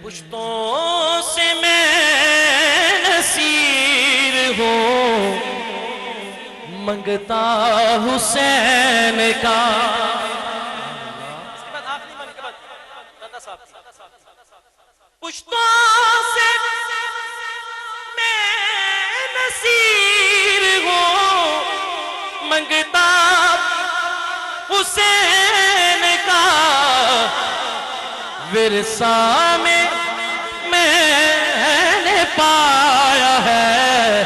پشتوں سے میں نصیر ہوں منگتا حسین کا. اس کے بعد آخری منقبت دادا صاحب. پشتوں سے میں نصیر ہوں منگتا حسین کا. ورثہ میں نے پایا ہے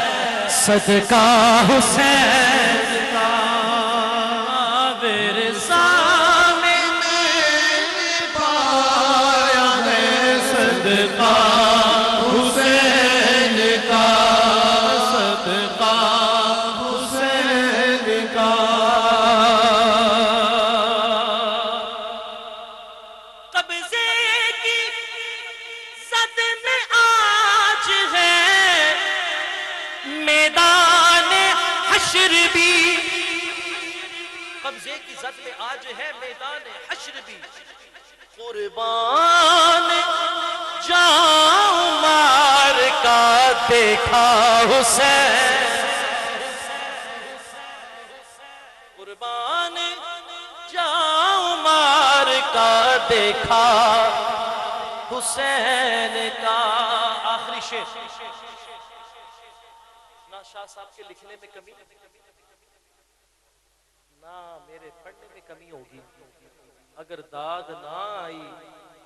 صدقہ حسین کا. ورثہ میں پایا ہے صدقہ حسین کا. صدقہ حسین کا. قبضے کی زد میں آج ہے میدان حشر بھی. قربان جاؤں مار کا دیکھا حسین. قربان جاؤں مار کا دیکھا حسین کا. آخری شعر. نہ شاہ صاحب کے لکھنے میں کمی نہ میرے پڑھنے میں کمی ہوگی. اگر داد نہ آئی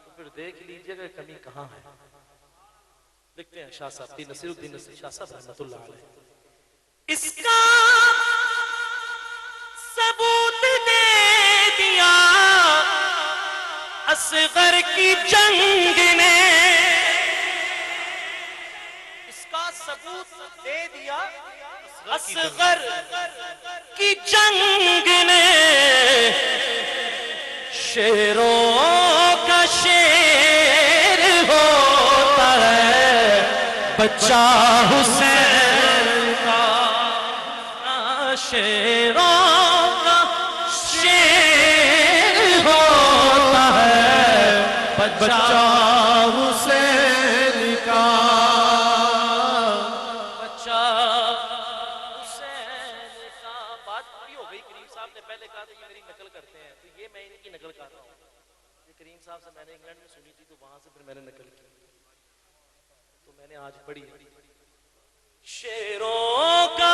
تو پھر دیکھ لیجئے گا کمی کہاں ہے. لکھتے ہیں شاہ صاحب نصیر الدین شاہ صاحب رحمت اللہ علیہ. اس کا ثبوت دے دیا اصغر کی جنگ نے. اس کا ثبوت دے دیا اصغر کی جنگ نے. شیروں کا شیر ہوتا ہے بچہ حسین کا. شیروں کا شیر ہوتا ہے بچہ حسین کا. پہلے کہا تھا یہ میری نقل کرتے ہیں تو یہ میں ان کی نقل کر رہا ہوں. یہ کریم صاحب سے میں نے انگلینڈ میں سنی تھی تو وہاں سے پھر میں نے نقل کی تو میں نے آج پڑھی. شیروں کا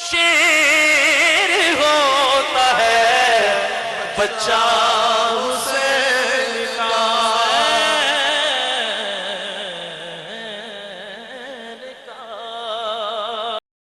شیر ہوتا ہے بچہ